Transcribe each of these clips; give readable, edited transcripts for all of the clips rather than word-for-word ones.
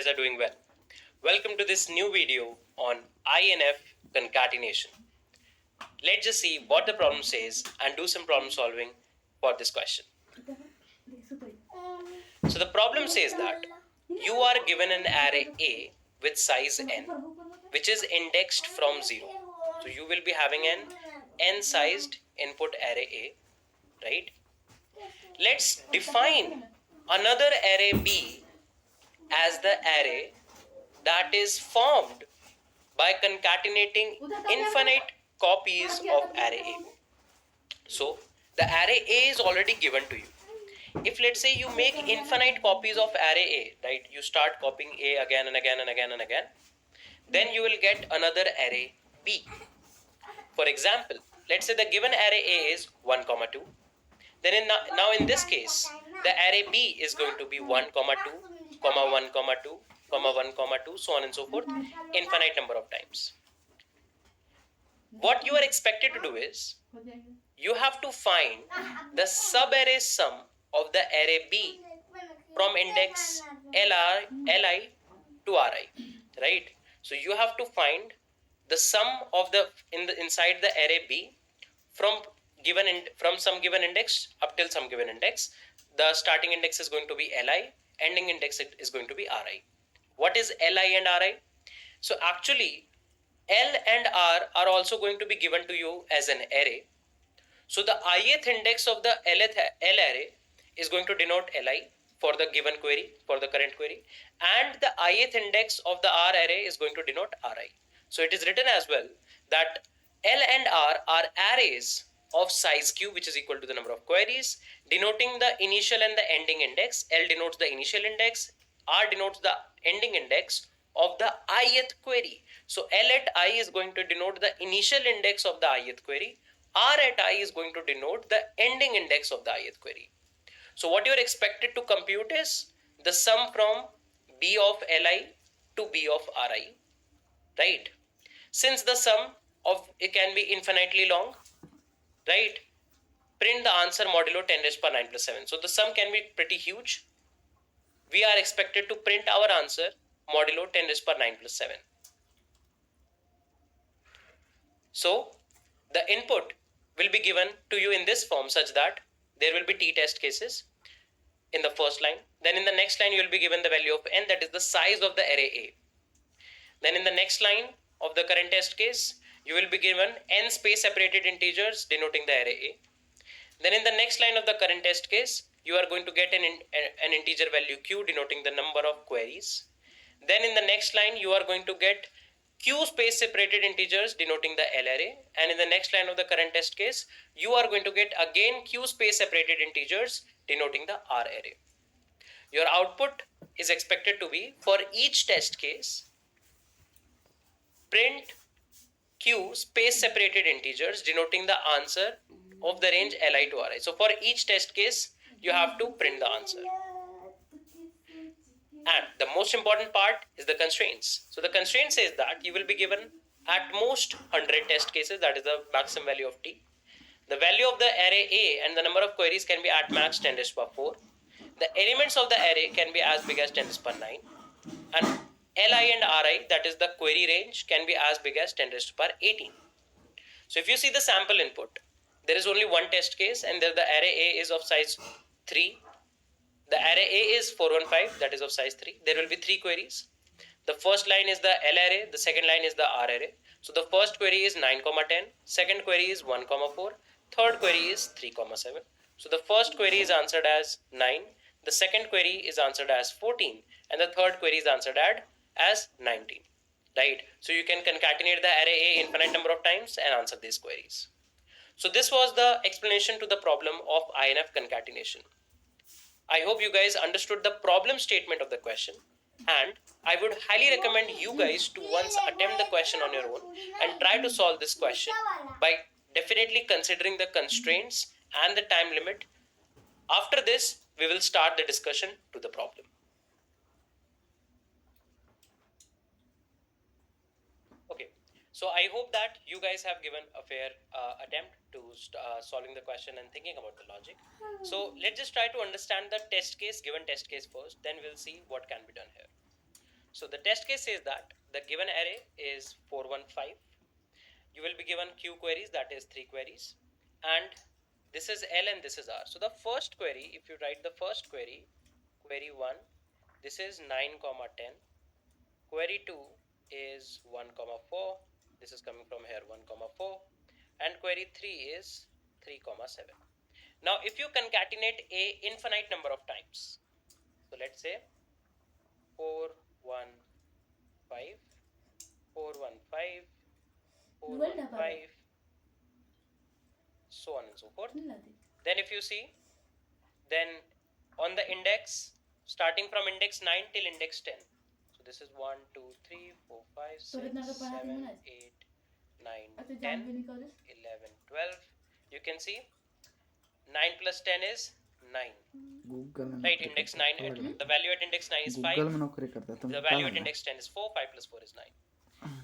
Are doing well. Welcome to this new video on INF concatenation. Let's just see what the problem says and do some problem solving for this question. So the problem says that you are given an array A with size n, which is indexed from 0. So you will be having an n-sized input array A, right? Let's define another array B as the array that is formed by concatenating infinite copies of array A. So the array A is already given to you. If let's say you make infinite copies of array A, right? You start copying A again and again and again and again, then you will get another array B. For example, let's say the given array A is 1, 2. Then now in this case, the array B is going to be 1, 2, 1, 2, 1, 2, so on and so forth, infinite number of times. What you are expected to do is, you have to find the subarray sum of the array B from index Li to Ri, right? So you have to find the sum of the inside the array B from some given index up till some given index. The starting index is going to be Li, ending index is going to be Ri. What is Li and Ri? So actually, L and R are also going to be given to you as an array. So the ith index of the L array is going to denote Li for the given query, for the current query, and the ith index of the R array is going to denote Ri. So it is written as well that L and R are arrays of size q, which is equal to the number of queries, denoting the initial and the ending index. L denotes the initial index, R denotes the ending index of the ith query. So L at I is going to denote the initial index of the ith query. R at I is going to denote the ending index of the ith query. So what you are expected to compute is the sum from B of Li to B of Ri, right? Since the sum of it can be infinitely long, right? Print the answer modulo 10 raised power 9 plus 7. So the sum can be pretty huge. We are expected to print our answer modulo 10 raised power 9 plus 7. So the input will be given to you in this form such that there will be t-test cases in the first line. Then in the next line you will be given the value of n, that is the size of the array A. Then in the next line of the current test case, you will be given n space separated integers denoting the array A. Then in the next line of the current test case, you are going to get an integer value q denoting the number of queries. Then in the next line you are going to get q space separated integers denoting the L array, and in the next line of the current test case you are going to get again q space separated integers denoting the R array. Your output is expected to be, for each test case, print q space separated integers denoting the answer of the range Li to Ri. So for each test case you have to print the answer. And the most important part is the constraints. So the constraint says that you will be given at most 100 test cases, that is the maximum value of t. The value of the array A and the number of queries can be at max 10 raised to the power 4. The elements of the array can be as big as 10 raised to the power 9. And Li and Ri, that is the query range, can be as big as 10 raised to the power 18. So if you see the sample input, there is only one test case and there the array A is of size 3. The array A is 415, that is of size 3. There will be 3 queries. The first line is the L array, the second line is the R array. So the first query is 9, 10, second query is 1, 4, third query is 3, 7. So the first query is answered as 9, the second query is answered as 14, and the third query is answered as 19. Right? So you can concatenate the array A infinite number of times and answer these queries. So this was the explanation to the problem of INF concatenation. I hope you guys understood the problem statement of the question, and I would highly recommend you guys to once attempt the question on your own and try to solve this question by definitely considering the constraints and the time limit. After this, we will start the discussion to the problem. Okay, so I hope that you guys have given a fair attempt to solving the question and thinking about the logic. So let's just try to understand the test case, given test case first, then we'll see what can be done here. So the test case says that the given array is 415. You will be given Q queries, that is 3 queries, and this is L and this is R. So the first query, if you write the first query, query 1, this is 9 comma 10. Query 2 is 1 comma 4. This is coming from here 1 comma 4, and query 3 is 3 comma 7. Now if you concatenate a infinite number of times, so let's say 4 1 5 4 1 5 4 1 5, so on and so forth. Then if you see, then on the index, starting from index 9 till index 10, so this is 1 2 3 4 5 6 7 8 9 10 11 12. You can see 9 plus 10 is 9, right? Index 9, the value at index 9 is 5, the value at index 10 is 4, 5 plus 4 is 9.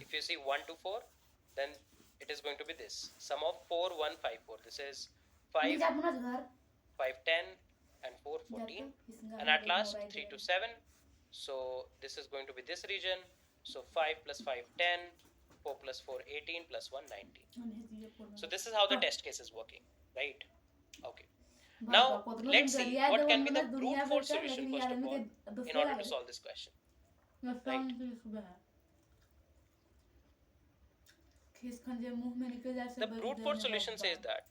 If you see 1 to 4, then it is going to be this sum of 4 1 5 4. This is 5 5 10 and 4 14, and at last 3 to 7. So this is going to be this region. So 5 plus 5 10, 4 plus 4 18, plus 1 19. So this is how the test case is working, right? Okay. Now let's see what can be the brute force solution first of all in order to solve this question. Right. The brute force solution says that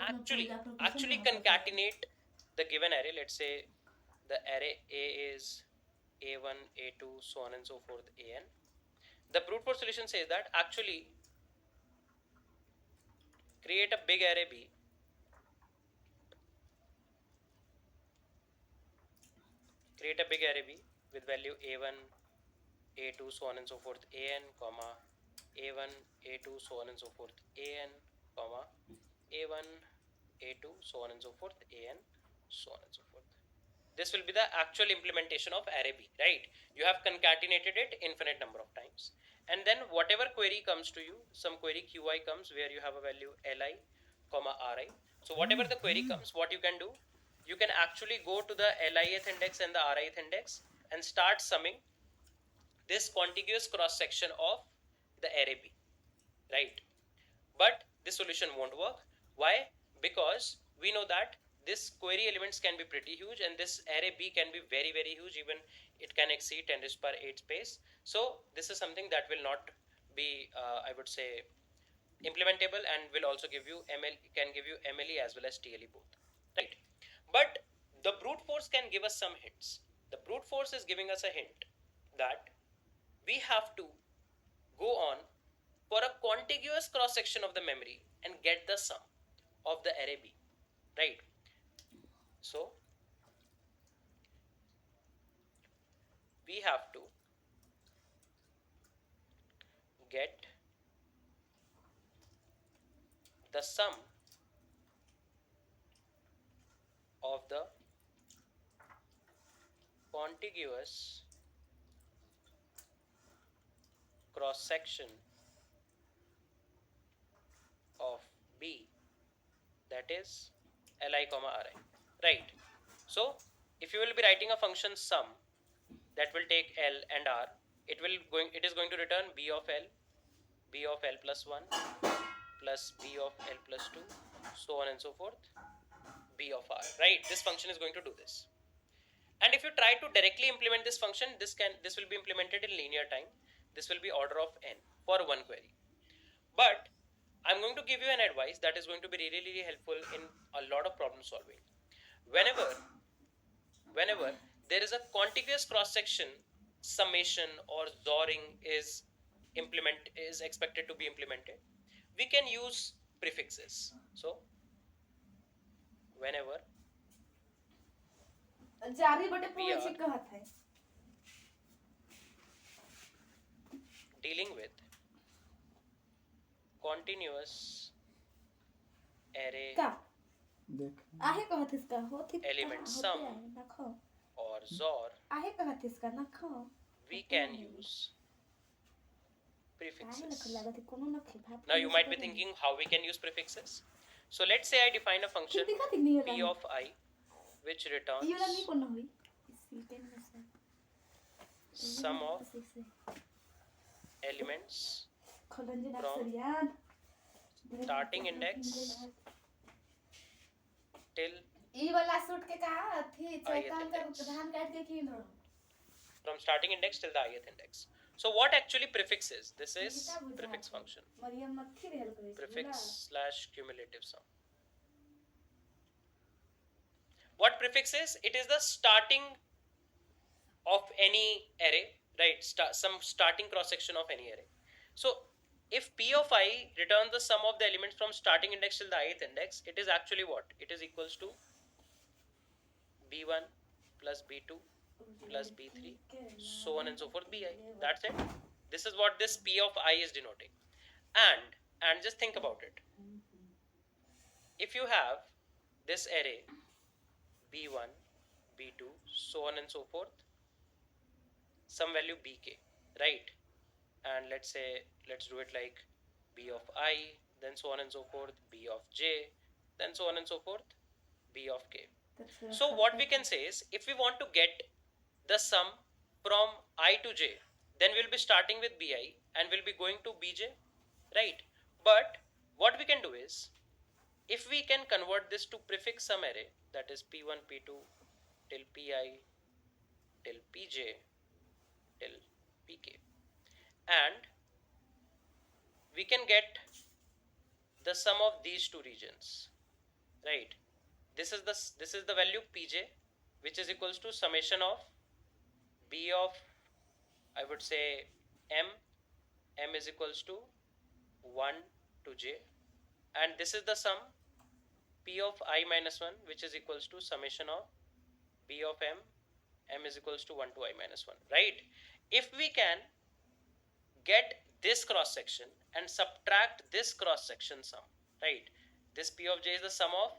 actually concatenate the given array. Let's say the array A is A1, A2, so on and so forth, AN. The brute force solution says that actually create a big array B, with value A1, A2, so on and so forth, AN, comma A1, A2, so on and so forth, AN, comma A1, A2, so on and so forth, AN, so on and so forth. This will be the actual implementation of array B, right? You have concatenated it infinite number of times, and then whatever query comes to you, some query Qi comes where you have a value Li, comma Ri. So whatever the query comes, what you can do, you can actually go to the Lith index and the Rith index and start summing this contiguous cross section of the array B, right? But this solution won't work. Why? Because we know that this query elements can be pretty huge, and this array B can be very very huge, even it can exceed 10 raised per 8 space. So this is something that will not be I would say implementable, and will also give you MLE as well as TLE both, right? But the brute force can give us some hints. The brute force is giving us a hint that we have to go on for a contiguous cross section of the memory and get the sum of the array B, right? So we have to get the sum of the contiguous cross section of B, that is Li comma Ri, right? So if you will be writing a function sum that will take L and R, it is going to return B of L plus 1 plus B of L plus 2, so on and so forth, B of R, right? This function is going to do this. And if you try to directly implement this function, this will be implemented in linear time. This will be order of n for one query. But I'm going to give you an advice that is going to be really, really helpful in a lot of problem solving. Whenever there is a contiguous cross section summation or XORing is expected to be implemented, we can use prefixes. So whenever we are dealing with continuous array element sum or XOR, we can use prefixes. Now you might be thinking how we can use prefixes. So let's say I define a function p of I which returns sum of elements from starting index till from starting index till the ith index. So what actually prefix is? This is prefix function. Prefix slash cumulative sum. What prefix is? It is the starting of any array, right? Some starting cross section of any array. So if P of I returns the sum of the elements from starting index till the ith index, it is actually what? It is equals to B1 plus B2 plus B3, so on and so forth, Bi. That's it. This is what this P of I is denoting. And just think about it. If you have this array B1, B2, so on and so forth, some value Bk, right? And let's do it like B of I, then so on and so forth, B of J, then so on and so forth, B of K. So what we can say is, if we want to get the sum from I to J, then we'll be starting with Bi and we'll be going to Bj, right? But what we can do is, if we can convert this to prefix sum array, that is P1, P2 till Pi till Pj till Pk, and we can get the sum of these two regions, right? This is the value Pj, which is equals to summation of B of, I would say, m is equals to 1 to j, and this is the sum P of I minus 1, which is equals to summation of B of m is equals to 1 to I minus 1, right? If we can get this cross section and subtract this cross section sum, right? This P of j is the sum of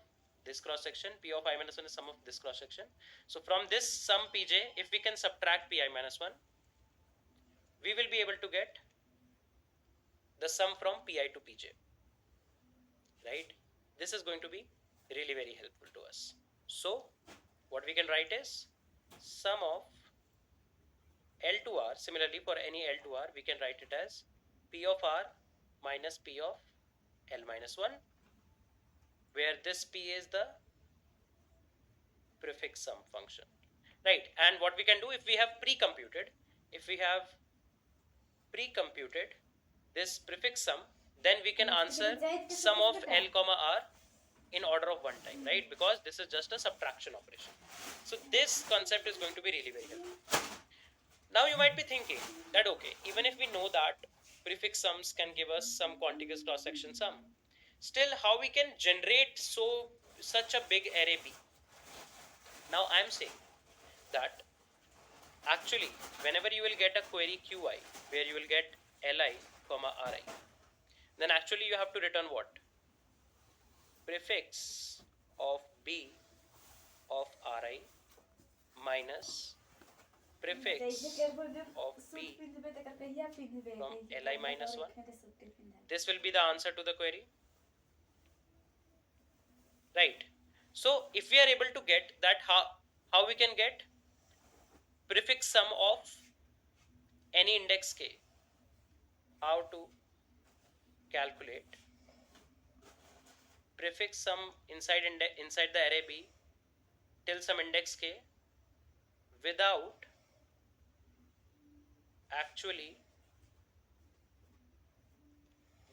this cross section, P of I minus 1 is sum of this cross section. So from this sum Pj, if we can subtract Pi minus 1, we will be able to get the sum from Pi to Pj, right? This is going to be really very helpful to us. So what we can write is sum of L to R. Similarly, for any L to R, we can write it as P of R minus P of L minus 1, where this P is the prefix sum function, right? And what we can do, if we have pre-computed this prefix sum, then we can answer sum of L comma R in order of one time, right? Because this is just a subtraction operation. So this concept is going to be really very helpful. Now you might be thinking that, okay, even if we know that prefix sums can give us some contiguous cross section sum, still how we can generate such a big array B? Now I am saying that actually whenever you will get a query Qi where you will get Li comma Ri, then actually you have to return what? Prefix of B of Ri minus prefix of B from Li minus 1. This will be the answer to the query, right? So if we are able to get that, how we can get prefix sum of any index k, how to calculate prefix sum inside the array B till some index k without actually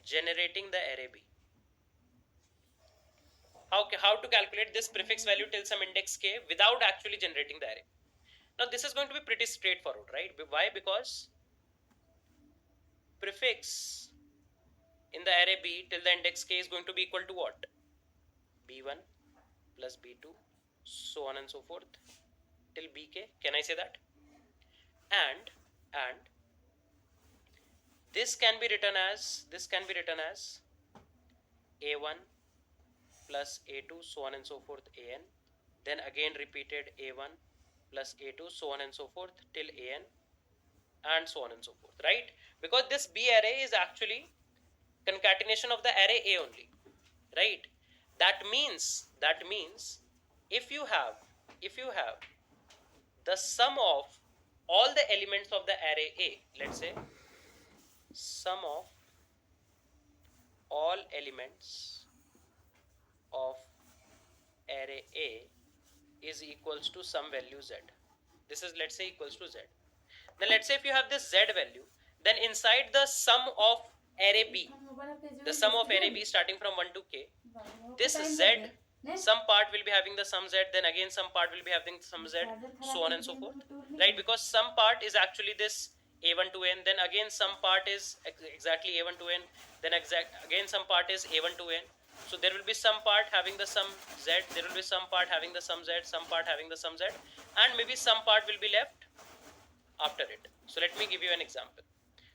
generating the array B. How to calculate this prefix value till some index k without actually generating the array? Now this is going to be pretty straightforward, right? Why? Because prefix in the array B till the index k is going to be equal to what? B1 plus B2, so on and so forth till Bk. Can I say that? And this can be written as A1 plus A2, so on and so forth, An, then again repeated A1 plus A2, so on and so forth till An, and so on and so forth, right? Because this B array is actually concatenation of the array A only, right? That means if you have the sum of all the elements of the array A. Let's say sum of all elements of array A is equals to some value Z. This is, let's say, equals to Z. Then let's say if you have this Z value, then inside the sum of array B, the sum of array B starting from 1 to K, this Z, some part will be having the sum Z, then again some part will be having some Z, so on and so forth, right? Because some part is actually this A1 to N, then again some part is exactly A1 to N, then again some part is A1 to N. So there will be some part having the sum Z, there will be some part having the sum Z, some part having the sum Z, and maybe some part will be left after it. So let me give you an example.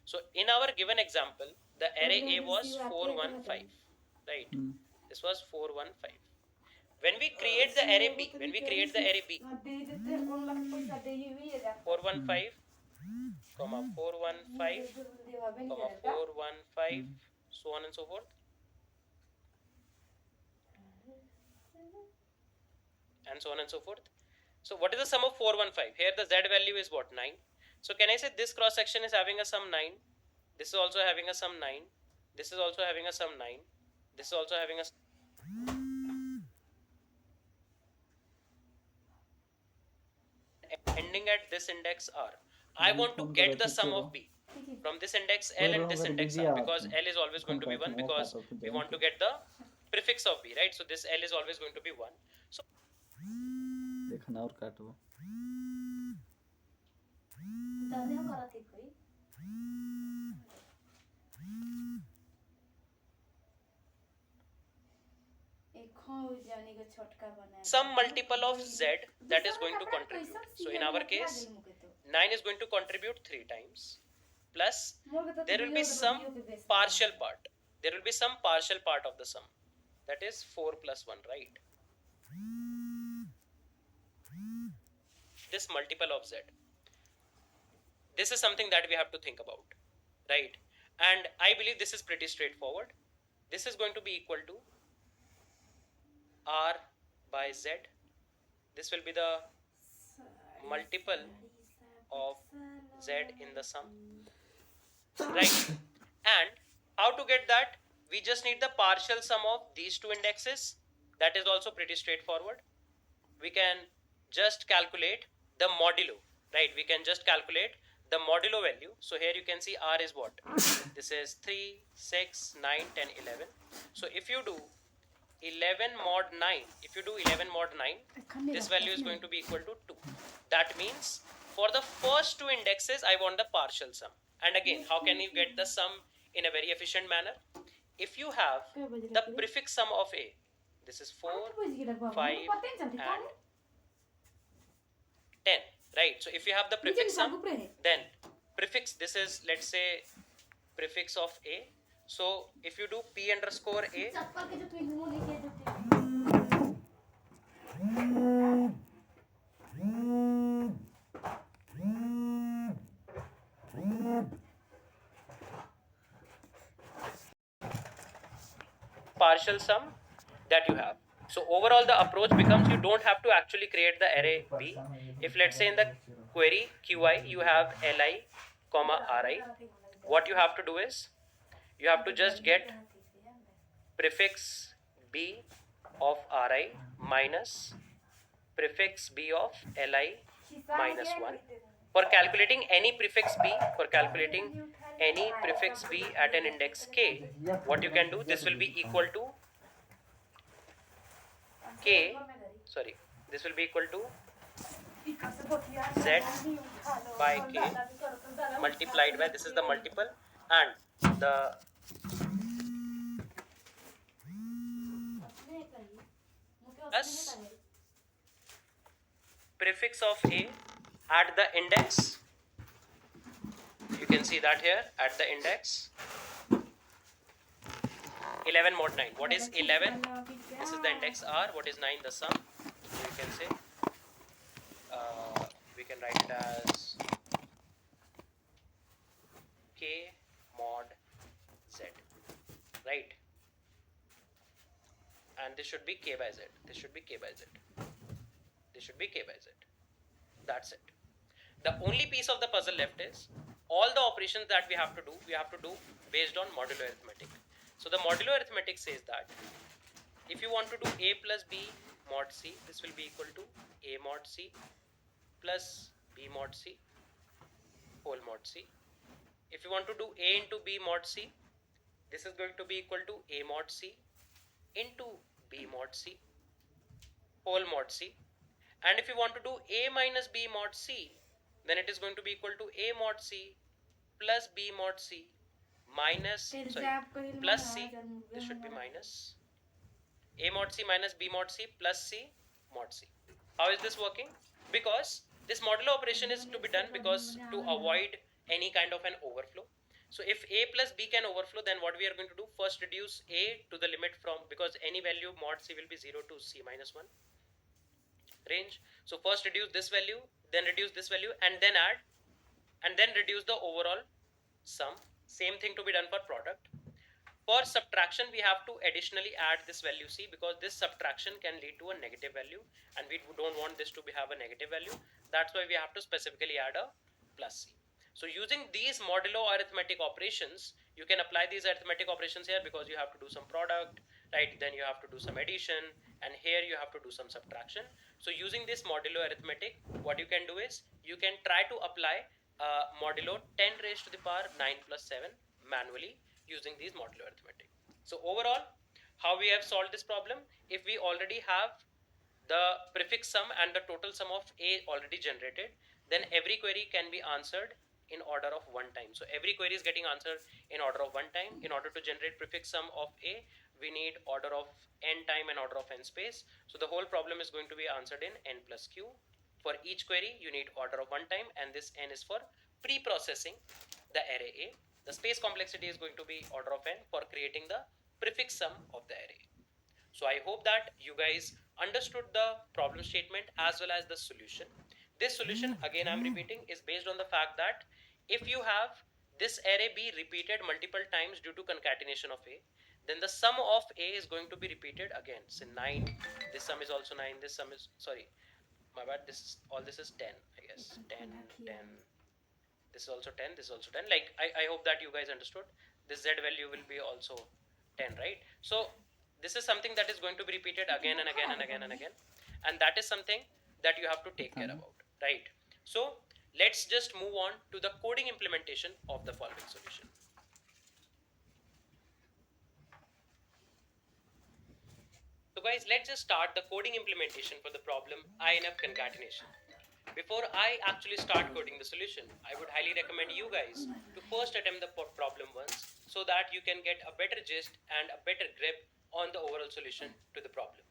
So in our given example, the array A was 415, right? This was 415. When we create the array B, 415, comma 415, comma 415, so on and so forth, and so on and so forth. So what is the sum of 415? Here the Z value is what? 9. So can I say this cross section is having a sum 9? This is also having a sum 9. This is also having a sum 9. This is also having a ending at this index R. I want to get the sum of B from this index L and this index R, because L is always going to be 1, because we want to get the prefix of B, right? So this L is always going to be 1. So देखना और काटो some multiple of Z that is going to contribute. So in our case, 9 is going to contribute 3 times, plus there will be some partial part. There will be some partial part of the sum, that is 4 plus 1, right? This multiple of Z. This is something that we have to think about, right? And I believe this is pretty straightforward. This is going to be equal to R by Z. This will be the multiple of Z in the sum, right? And how to get that? We just need the partial sum of these two indexes. That is also pretty straightforward. We can just calculate the modulo, right? We can just calculate the modulo value. So here you can see R is what? This is 3, 6, 9, 10, 11. So if you do 11 mod 9, this value is going to be equal to 2. That means for the first two indexes, I want the partial sum. And again, how can you get the sum in a very efficient manner? If you have the prefix sum of A, this is 4, 5, and 10, right? So if you have the prefix sum, then prefix, this is, let's say, prefix of A. So if you do P underscore A, partial sum that you have. So overall the approach becomes, you don't have to actually create the array B. If let's say in the query QI you have Li, comma Ri, what you have to do is, you have to just get prefix B of Ri minus prefix B of Li minus 1. For calculating any prefix B, at an index K, what you can do, this will be equal to K, sorry, this will be equal to Z by K multiplied by, this is the multiple, and the plus prefix of A at the index. You can see that here at the index 11 mod 9. What is 11? This is the index R. What is 9? The sum. So you can say, we can write it as K mod Z, right? And this should be K by Z. This should be K by Z. This should be K by Z. That's it. The only piece of the puzzle left is all the operations that we have to do based on modulo arithmetic. So the modulo arithmetic says that if you want to do a plus b mod c, this will be equal to a mod c plus b mod c whole mod c. If you want to do a into b mod c, this is going to be equal to a mod c into b mod c whole mod c. And if you want to do a minus b mod c, then it is going to be equal to a mod c plus b mod c minus plus c. This should be minus a mod c minus b mod c plus c mod c. How is this working? Because this modulo operation is to be done because to avoid any kind of an overflow. So if a plus b can overflow, then what we are going to do, first reduce a to the limit from, because any value mod c will be 0 to c minus 1 range. So first reduce this value, then reduce this value, and then add, and then reduce the overall sum. Same thing to be done for product. For subtraction, we have to additionally add this value c, because this subtraction can lead to a negative value, and we don't want this to have a negative value. That's why we have to specifically add a plus c. So using these modulo arithmetic operations, you can apply these arithmetic operations here, because you have to do some product, right? Then you have to do some addition, and here you have to do some subtraction. So using this modulo arithmetic, what you can do is you can try to apply modulo 10 raised to the power 9 plus 7 manually using these modulo arithmetic. So overall, how we have solved this problem? If we already have the prefix sum and the total sum of a already generated, then every query can be answered in order of one time. So every query is getting answered in order of one time. In order to generate prefix sum of a, we need order of n time and order of n space. So the whole problem is going to be answered in n plus q. For each query, you need order of one time, and this n is for pre-processing the array a. The space complexity is going to be order of n for creating the prefix sum of the array. So I hope that you guys understood the problem statement as well as the solution. This solution, again I'm repeating, is based on the fact that if you have this array be repeated multiple times due to concatenation of a, then the sum of a is going to be repeated again. So 9, this sum is also 9, this sum is, sorry, my bad, this is, all this is 10, I guess, 10, 10, this is also 10, this is also 10. Like I hope that you guys understood. This z value will be also 10, right? So this is something that is going to be repeated again and again and again and again, and that is something that you have to take care about, right? So let's just move on to the coding implementation of the following solution. So guys, let's just start the coding implementation for the problem INF concatenation. Before I actually start coding the solution, I would highly recommend you guys to first attempt the problem once, so that you can get a better gist and a better grip on the overall solution to the problem.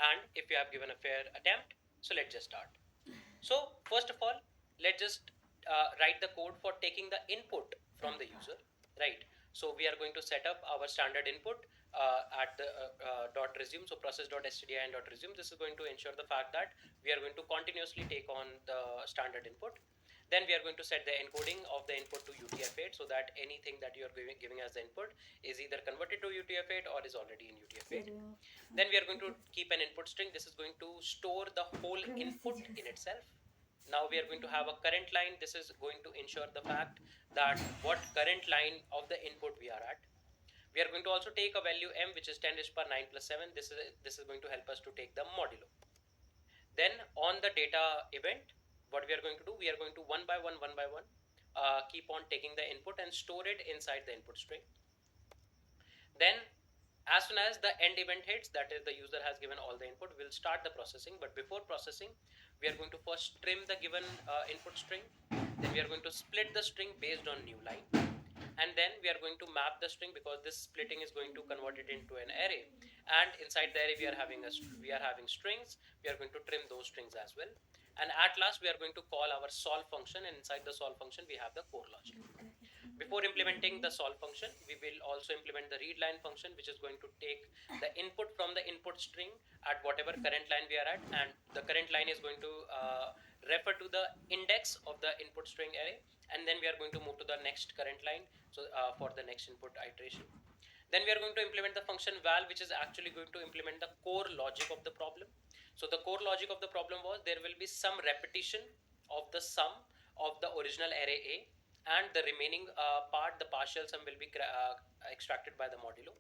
And if you have given a fair attempt, so let's just start. So first of all, let's just write the code for taking the input from the user, right? So we are going to set up our standard input at the dot resume. So process.stdi and dot resume. This is going to ensure the fact that we are going to continuously take on the standard input. Then we are going to set the encoding of the input to UTF-8, so that anything that you are giving as the input is either converted to UTF-8 or is already in UTF-8. Then we are going to keep an input string. This is going to store the whole input in itself. Now we are going to have a current line. This is going to ensure the fact that what current line of the input we are at. We are going to also take a value m, which is 10 raised to the power 9 plus 7. This is going to help us to take the modulo. Then on the data event, what we are going to do, we are going to one by one keep on taking the input and store it inside the input string. Then as soon as the end event hits, that is the user has given all the input, we'll start the processing. But before processing, we are going to first trim the given input string. Then we are going to split the string based on new line, and then we are going to map the string, because this splitting is going to convert it into an array, and inside the array we are having strings. We are going to trim those strings as well, and at last we are going to call our solve function, and inside the solve function we have the core logic. Before implementing the solve function, we will also implement the read line function, which is going to take the input from the input string at whatever current line we are at, and the current line is going to refer to the index of the input string array, and then we are going to move to the next current line, so for the next input iteration. Then we are going to implement the function val, which is actually going to implement the core logic of the problem. So the core logic of the problem was there will be some repetition of the sum of the original array A, and the remaining part, the partial sum, will be extracted by the modulo.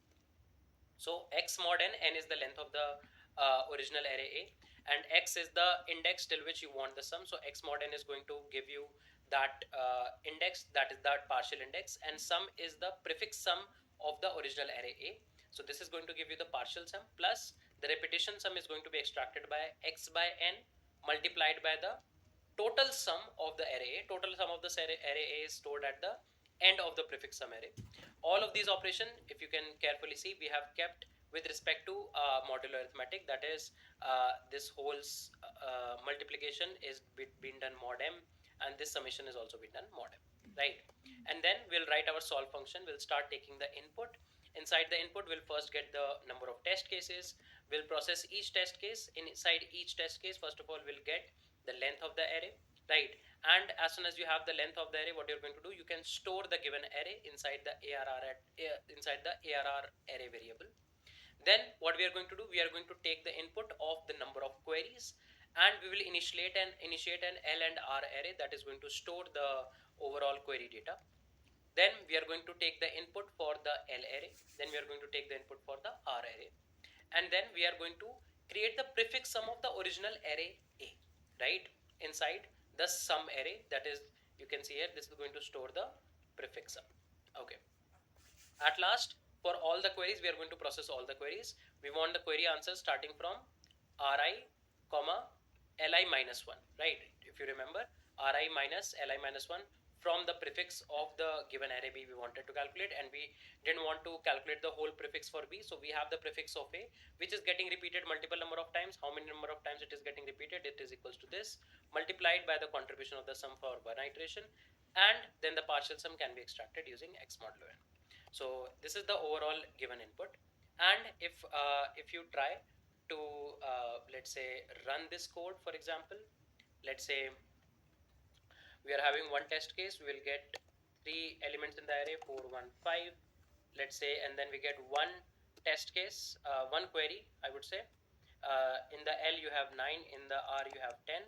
So x mod n is the length of the original array A, and x is the index till which you want the sum. So x mod n is going to give you that index, that is that partial index, and sum is the prefix sum of the original array A. So this is going to give you the partial sum, plus the repetition sum is going to be extracted by x by n multiplied by the total sum of the array A. Total sum of the array A is stored at the end of the prefix sum array. All of these operations, if you can carefully see, we have kept with respect to modular arithmetic. That is, this whole multiplication is being done mod m, and this summation is also being done mod m, right? And then we'll write our solve function. We'll start taking the input. Inside the input, we'll first get the number of test cases. We'll process each test case. Inside each test case, first of all, we'll get the length of the array, right? And as soon as you have the length of the array, what you're going to do, you can store the given array inside the ARR array variable. Then what we are going to do, we are going to take the input of the number of queries, and we will initiate an L and R array that is going to store the overall query data. Then we are going to take the input for the L array, then we are going to take the input for the R array, and then we are going to create the prefix sum of the original array A, right, inside the sum array. That is, you can see here, this is going to store the prefix sum. Okay, at last, for all the queries, we are going to process all the queries. We want the query answers starting from Ri, comma Li minus 1, right? If you remember, Ri minus Li minus 1 from the prefix of the given array B we wanted to calculate, and we didn't want to calculate the whole prefix for B. So we have the prefix of A, which is getting repeated multiple number of times. How many number of times it is getting repeated? It is equals to this, multiplied by the contribution of the sum for one iteration, and then the partial sum can be extracted using x modulo n. So this is the overall given input. And if you try to let's say run this code, for example, let's say we are having one test case, we will get 3 elements in the array, 4 1 5, let's say, and then we get one test case, one query, I would say. In the L you have 9, in the R you have 10,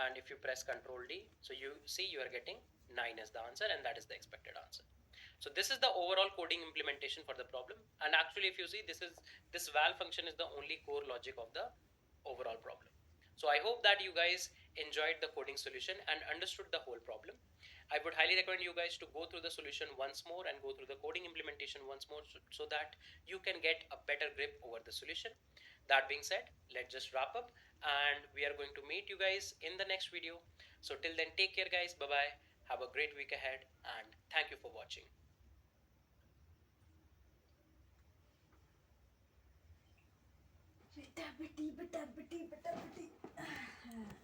and if you press Control D, so you see you are getting 9 as the answer, and that is the expected answer. So this is the overall coding implementation for the problem. And actually, if you see, this val function is the only core logic of the overall problem. So I hope that you guys enjoyed the coding solution and understood the whole problem. I would highly recommend you guys to go through the solution once more and go through the coding implementation once more, so that you can get a better grip over the solution. That being said, let's just wrap up, and we are going to meet you guys in the next video. So till then, take care guys. Bye bye. Have a great week ahead, and thank you for watching.